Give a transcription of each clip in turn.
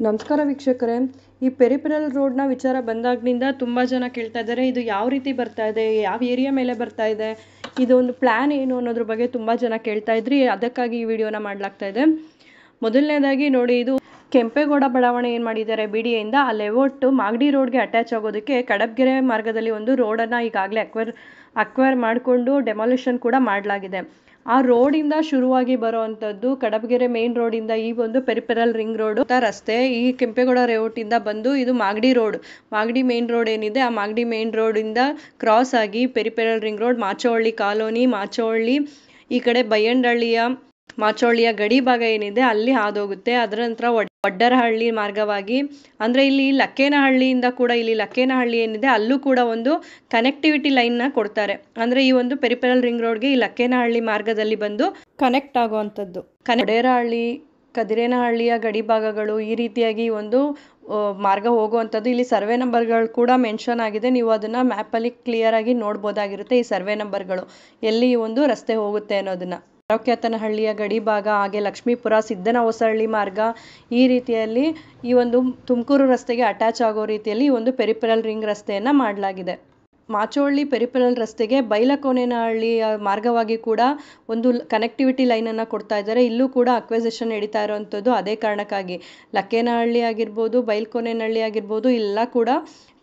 ನಮಸ್ಕಾರ ವೀಕ್ಷಕರೇ, ಈ ಪೆರಿಫೆರಲ್ ರೋಡ್ನ ವಿಚಾರ ಬಂದಾಗಿನಿಂದ ತುಂಬ ಜನ ಕೇಳ್ತಾ ಇದ್ದಾರೆ. ಇದು ಯಾವ ರೀತಿ ಬರ್ತಾ ಇದೆ, ಯಾವ ಏರಿಯಾ ಮೇಲೆ ಬರ್ತಾ ಇದೆ, ಇದೊಂದು ಪ್ಲ್ಯಾನ್ ಏನು ಅನ್ನೋದ್ರ ಬಗ್ಗೆ ತುಂಬ ಜನ ಕೇಳ್ತಾ ಇದ್ರಿ. ಅದಕ್ಕಾಗಿ ಈ ವಿಡಿಯೋನ ಮಾಡಲಾಗ್ತಾ ಇದೆ. ಮೊದಲನೇದಾಗಿ ನೋಡಿ, ಇದು ಕೆಂಪೇಗೌಡ ಬಡಾವಣೆ ಏನು ಮಾಡಿದ್ದಾರೆ BDAಯಿಂದ ಆ ಲೇಔಟ್ ಮಾಗಡಿ ರೋಡ್ಗೆ ಅಟ್ಯಾಚ್ ಆಗೋದಕ್ಕೆ ಕಡಬಗೆರೆ ಮಾರ್ಗದಲ್ಲಿ ಒಂದು ರೋಡನ್ನು ಈಗಾಗಲೇ ಅಕ್ವೈರ್ ಮಾಡಿಕೊಂಡು ಡೆಮಾಲಿಷನ್ ಕೂಡ ಮಾಡಲಾಗಿದೆ. ಆ ರೋಡಿಂದ ಶುರುವಾಗಿ ಬರೋವಂಥದ್ದು ಕಡಬಗೆರೆ ಮೇನ್ ರೋಡಿಂದ ಈ ಒಂದು ಪೆರಿಫೆರಲ್ ರಿಂಗ್ ರೋಡ್ ರಸ್ತೆ ಈ ಕೆಂಪೇಗೌಡ ಲೇಔಟಿಂದ ಬಂದು ಇದು Magadi road, Magadi main road ಏನಿದೆ ಆ ಮಾಗಡಿ ಮೇನ್ ರೋಡಿಂದ ಕ್ರಾಸ್ ಆಗಿ peripheral ring road, Machohalli colony, Machohalli ಈ ಕಡೆ ಬೈಯಂಡಹಳ್ಳಿಯ ಮಾಚೋಹಳ್ಳಿಯ ಗಡಿ ಭಾಗ ಏನಿದೆ ಅಲ್ಲಿ ಹಾದೋಗುತ್ತೆ. ಅದರ ನಂತರ ವಡ್ಡರಹಳ್ಳಿ ಮಾರ್ಗವಾಗಿ ಅಂದರೆ ಇಲ್ಲಿ ಲಕ್ಕೇನಹಳ್ಳಿಯಿಂದ ಕೂಡ ಇಲ್ಲಿ ಲಕ್ಕೇನಹಳ್ಳಿ ಏನಿದೆ ಅಲ್ಲೂ ಕೂಡ ಒಂದು ಕನೆಕ್ಟಿವಿಟಿ ಲೈನ್ನ ಕೊಡ್ತಾರೆ. ಅಂದರೆ ಈ ಒಂದು ಪೆರಿಫೆರಲ್ ರಿಂಗ್ ರೋಡ್ಗೆ ಈ ಲಕ್ಕೇನಹಳ್ಳಿ ಮಾರ್ಗದಲ್ಲಿ ಬಂದು ಕನೆಕ್ಟ್ ಆಗುವಂಥದ್ದು. ವಡೇರಹಳ್ಳಿ, ಕದಿರೇನಹಳ್ಳಿಯ ಗಡಿ ಭಾಗಗಳು ಈ ರೀತಿಯಾಗಿ ಒಂದು ಮಾರ್ಗ ಹೋಗುವಂಥದ್ದು. ಇಲ್ಲಿ ಸರ್ವೆ ನಂಬರ್ಗಳು ಕೂಡ ಮೆನ್ಷನ್ ಆಗಿದೆ. ನೀವು ಅದನ್ನು ಮ್ಯಾಪಲ್ಲಿ ಕ್ಲಿಯರ್ ಆಗಿ ನೋಡ್ಬೋದಾಗಿರುತ್ತೆ. ಈ ಸರ್ವೆ ನಂಬರ್ಗಳು ಎಲ್ಲಿ ಈ ಒಂದು ರಸ್ತೆ ಹೋಗುತ್ತೆ ಅನ್ನೋದನ್ನ. ಆರೋಕ್ಯತನಹಳ್ಳಿಯ ಗಡಿ ಭಾಗ, ಹಾಗೆ ಲಕ್ಷ್ಮೀಪುರ, ಸಿದ್ದನ ಹೊಸಹಳ್ಳಿ ಮಾರ್ಗ ಈ ರೀತಿಯಲ್ಲಿ ಈ ಒಂದು ತುಮಕೂರು ರಸ್ತೆಗೆ ಅಟ್ಯಾಚ್ ಆಗೋ ರೀತಿಯಲ್ಲಿ ಈ ಒಂದು ಪೆರಿಫೆರಲ್ ರಿಂಗ್ ರಸ್ತೆಯನ್ನು ಮಾಡಲಾಗಿದೆ. ಮಾಚೋಹಳ್ಳಿ ಪೆರಿಫೆರಲ್ ರಸ್ತೆಗೆ ಬೈಲಕೋನೇನಹಳ್ಳಿಯ ಮಾರ್ಗವಾಗಿ ಕೂಡ ಒಂದು ಕನೆಕ್ಟಿವಿಟಿ ಲೈನನ್ನು ಕೊಡ್ತಾ ಇದ್ದಾರೆ. ಇಲ್ಲೂ ಕೂಡ ಅಕ್ವಿಸಿಷನ್ ನಡೀತಾ ಇರೋವಂಥದ್ದು ಅದೇ ಕಾರಣಕ್ಕಾಗಿ. ಲಕ್ಕೇನಹಳ್ಳಿ ಆಗಿರ್ಬೋದು, ಬೈಲಕೋನೇನಹಳ್ಳಿ ಆಗಿರ್ಬೋದು, ಎಲ್ಲ ಕೂಡ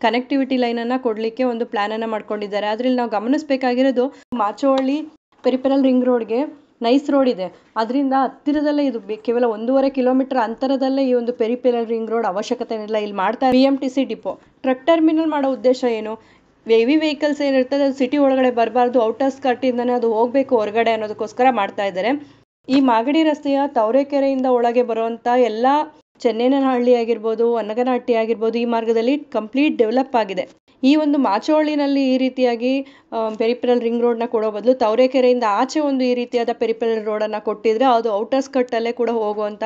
ಕನೆಕ್ಟಿವಿಟಿ ಲೈನನ್ನು ಕೊಡಲಿಕ್ಕೆ ಒಂದು ಪ್ಲ್ಯಾನನ್ನು ಮಾಡ್ಕೊಂಡಿದ್ದಾರೆ. ಅದರಲ್ಲಿ ನಾವು ಗಮನಿಸಬೇಕಾಗಿರೋದು, ಮಾಚೋಹಳ್ಳಿ ಪೆರಿಫೆರಲ್ ರಿಂಗ್ ರೋಡ್ಗೆ ನೈಸ್ ರೋಡ್ ಇದೆ, ಅದರಿಂದ ಹತ್ತಿರದಲ್ಲೇ ಇದು ಕೇವಲ 1.5 ಕಿಲೋಮೀಟರ್ ಅಂತರದಲ್ಲೇ ಈ ಒಂದು ಪೆರಿಫೆರಲ್ ರಿಂಗ್ ರೋಡ್ ಅವಶ್ಯಕತೆ ಇಲ್ಲ. ಇಲ್ಲಿ ಮಾಡ್ತಾ BMTC ಡಿಪೋ, ಟ್ರಕ್ ಟರ್ಮಿನಲ್ ಮಾಡೋ ಉದ್ದೇಶ ಏನು? ಹೆವಿ ವೆಹಿಕಲ್ಸ್ ಏನಿರ್ತದೆ ಅದು ಸಿಟಿ ಒಳಗಡೆ ಬರಬಾರ್ದು, ಔಟರ್ ಸ್ಕರ್ಟಿಂದನೇ ಅದು ಹೋಗಬೇಕು ಹೊರಗಡೆ ಅನ್ನೋದಕ್ಕೋಸ್ಕರ ಮಾಡ್ತಾ ಇದ್ದಾರೆ. ಈ ಮಾಗಡಿ ರಸ್ತೆಯ ತವರೆಕೆರೆಯಿಂದ ಒಳಗೆ ಬರುವಂಥ ಎಲ್ಲ ಚೆನ್ನೇನಹಳ್ಳಿ ಆಗಿರ್ಬೋದು, ಅನ್ನಗನಹಟ್ಟಿ ಆಗಿರ್ಬೋದು, ಈ ಮಾರ್ಗದಲ್ಲಿ ಕಂಪ್ಲೀಟ್ ಡೆವಲಪ್ ಆಗಿದೆ. ಈ ಒಂದು ಮಾಚೋಹಳ್ಳಿನಲ್ಲಿ ಈ ರೀತಿಯಾಗಿ ಪೆರಿಫೆರಲ್ ರಿಂಗ್ ರೋಡ್ನ ಕೊಡೋ ಬದಲು ತವರೆಕೆರೆಯಿಂದ ಆಚೆ ಒಂದು ಈ ರೀತಿಯಾದ ಪೆರಿಫೆರಲ್ ರೋಡನ್ನು ಕೊಟ್ಟಿದ್ರೆ ಅದು ಔಟರ್ ಸ್ಕರ್ಟಲ್ಲೇ ಕೂಡ ಹೋಗುವಂಥ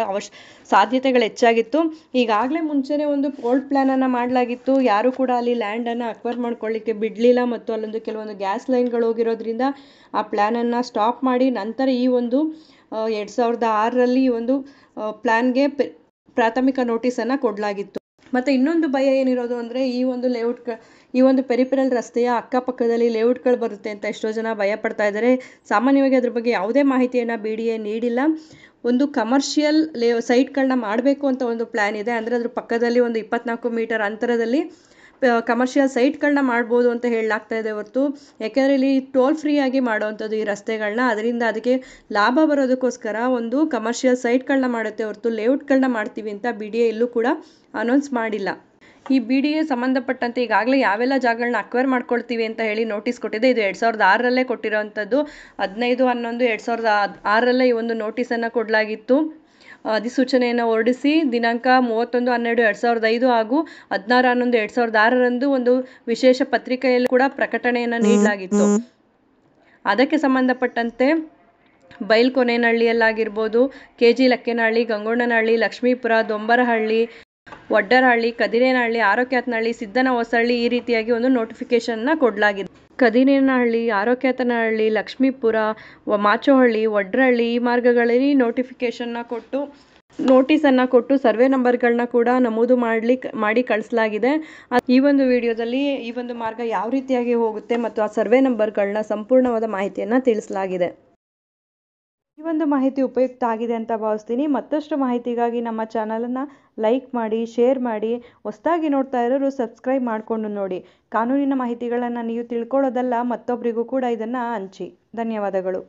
ಸಾಧ್ಯತೆಗಳು ಹೆಚ್ಚಾಗಿತ್ತು. ಈಗಾಗಲೇ ಮುಂಚೆನೇ ಒಂದು ಓಲ್ಡ್ ಪ್ಲ್ಯಾನನ್ನು ಮಾಡಲಾಗಿತ್ತು. ಯಾರು ಕೂಡ ಅಲ್ಲಿ ಲ್ಯಾಂಡನ್ನು ಅಕ್ವೈರ್ ಮಾಡ್ಕೊಳ್ಳಿಕ್ಕೆ ಬಿಡಲಿಲ್ಲ ಮತ್ತು ಅಲ್ಲೊಂದು ಕೆಲವೊಂದು ಗ್ಯಾಸ್ ಲೈನ್ಗಳು ಹೋಗಿರೋದ್ರಿಂದ ಆ ಪ್ಲ್ಯಾನನ್ನು ಸ್ಟಾಪ್ ಮಾಡಿ ನಂತರ ಈ ಒಂದು 2006ರಲ್ಲಿ ಈ ಒಂದು ಪ್ಲ್ಯಾನ್ಗೆ ಪ್ರಾಥಮಿಕ ನೋಟಿಸನ್ನು ಕೊಡಲಾಗಿತ್ತು. ಮತ್ತು ಇನ್ನೊಂದು ಭಯ ಏನಿರೋದು ಅಂದರೆ ಈ ಒಂದು ಪೆರಿಫೆರಲ್ ರಸ್ತೆಯ ಅಕ್ಕಪಕ್ಕದಲ್ಲಿ ಲೇಔಟ್ಗಳು ಬರುತ್ತೆ ಅಂತ ಎಷ್ಟೋ ಜನ ಭಯ ಪಡ್ತಾ ಇದ್ದಾರೆ. ಸಾಮಾನ್ಯವಾಗಿ ಅದ್ರ ಬಗ್ಗೆ ಯಾವುದೇ ಮಾಹಿತಿಯನ್ನು BDA ನೀಡಿಲ್ಲ. ಒಂದು ಕಮರ್ಷಿಯಲ್ ಸೈಟ್ಗಳನ್ನ ಮಾಡಬೇಕು ಅಂತ ಒಂದು ಪ್ಲ್ಯಾನ್ ಇದೆ. ಅಂದರೆ ಅದ್ರ ಪಕ್ಕದಲ್ಲಿ ಒಂದು 24 ಮೀಟರ್ ಅಂತರದಲ್ಲಿ ಕಮರ್ಷಿಯಲ್ ಸೈಟ್ಗಳನ್ನ ಮಾಡ್ಬೋದು ಅಂತ ಹೇಳಲಾಗ್ತಾ ಇದೆ ಹೊರತು, ಯಾಕೆಂದರೆ ಇಲ್ಲಿ ಟೋಲ್ ಫ್ರೀ ಆಗಿ ಮಾಡೋವಂಥದ್ದು ಈ ರಸ್ತೆಗಳನ್ನ, ಅದರಿಂದ ಅದಕ್ಕೆ ಲಾಭ ಬರೋದಕ್ಕೋಸ್ಕರ ಒಂದು ಕಮರ್ಷಿಯಲ್ ಸೈಟ್ಗಳನ್ನ ಮಾಡುತ್ತೆ ಹೊರತು ಲೇಔಟ್ಗಳನ್ನ ಮಾಡ್ತೀವಿ ಅಂತ BDA ಇಲ್ಲೂ ಕೂಡ ಅನೌನ್ಸ್ ಮಾಡಿಲ್ಲ. ಈ BDA ಸಂಬಂಧಪಟ್ಟಂತೆ ಈಗಾಗಲೇ ಯಾವೆಲ್ಲ ಜಾಗಗಳನ್ನ ಅಕ್ವೈರ್ ಮಾಡ್ಕೊಳ್ತೀವಿ ಅಂತ ಹೇಳಿ ನೋಟಿಸ್ ಕೊಟ್ಟಿದೆ. ಇದು 2006ರಲ್ಲೇ ಕೊಟ್ಟಿರೋವಂಥದ್ದು. 15/11/2006ರಲ್ಲೇ ಈ ಒಂದು ನೋಟಿಸನ್ನು ಕೊಡಲಾಗಿತ್ತು. ಅಧಿಸೂಚನೆಯನ್ನು ಹೊರಡಿಸಿ ದಿನಾಂಕ 31/12/2005 ಹಾಗೂ 16/11/2006ರಂದು ಒಂದು ವಿಶೇಷ ಪತ್ರಿಕೆಯಲ್ಲಿ ಕೂಡ ಪ್ರಕಟಣೆಯನ್ನು ನೀಡಲಾಗಿತ್ತು. ಅದಕ್ಕೆ ಸಂಬಂಧಪಟ್ಟಂತೆ ಬೈಲಕೋನೇನಹಳ್ಳಿಯಲ್ಲಾಗಿರ್ಬೋದು, KG ಲಕ್ಕೇನಹಳ್ಳಿ, ಗಂಗೊಣ್ಣನಹಳ್ಳಿ, ಲಕ್ಷ್ಮೀಪುರ, ದೊಂಬರಹಳ್ಳಿ, ವಡ್ಡರಹಳ್ಳಿ, ಕದಿರೇನಹಳ್ಳಿ, ಆರೋಕ್ಯತನಹಳ್ಳಿ, ಸಿದ್ದನ ಹೊಸಹಳ್ಳಿ ಈ ರೀತಿಯಾಗಿ ಒಂದು ನೋಟಿಫಿಕೇಶನ್ನ ಕೊಡಲಾಗಿದೆ. ಕದಿರೇನಹಳ್ಳಿ, ಆರೋಕ್ಯತನಹಳ್ಳಿ, ಲಕ್ಷ್ಮೀಪುರ, ಮಾಚೋಹಳ್ಳಿ, ವಡ್ಡರಹಳ್ಳಿ ಈ ಮಾರ್ಗಗಳಲ್ಲಿ ನೋಟಿಸನ್ನು ಕೊಟ್ಟು ಸರ್ವೆ ನಂಬರ್ಗಳನ್ನ ಕೂಡ ನಮೂದು ಮಾಡಿ ಕಳಿಸಲಾಗಿದೆ. ಈ ಒಂದು ವಿಡಿಯೋದಲ್ಲಿ ಈ ಒಂದು ಮಾರ್ಗ ಯಾವ ರೀತಿಯಾಗಿ ಹೋಗುತ್ತೆ ಮತ್ತು ಆ ಸರ್ವೆ ನಂಬರ್ಗಳನ್ನ ಸಂಪೂರ್ಣವಾದ ಮಾಹಿತಿಯನ್ನು ತಿಳಿಸಲಾಗಿದೆ. ಈ ಒಂದು ಮಾಹಿತಿ ಉಪಯುಕ್ತ ಆಗಿದೆ ಅಂತ ಭಾವಿಸ್ತೀನಿ. ಮತ್ತಷ್ಟು ಮಾಹಿತಿಗಾಗಿ ನಮ್ಮ ಚಾನಲನ್ನು ಲೈಕ್ ಮಾಡಿ, ಶೇರ್ ಮಾಡಿ, ಹೊಸದಾಗಿ ನೋಡ್ತಾ ಇರೋರು ಸಬ್ಸ್ಕ್ರೈಬ್ ಮಾಡಿಕೊಂಡು ನೋಡಿ. ಕಾನೂನಿನ ಮಾಹಿತಿಗಳನ್ನು ನೀವು ತಿಳ್ಕೊಳ್ಳೋದಲ್ಲ, ಮತ್ತೊಬ್ಬರಿಗೂ ಕೂಡ ಇದನ್ನು ಹಂಚಿ. ಧನ್ಯವಾದಗಳು.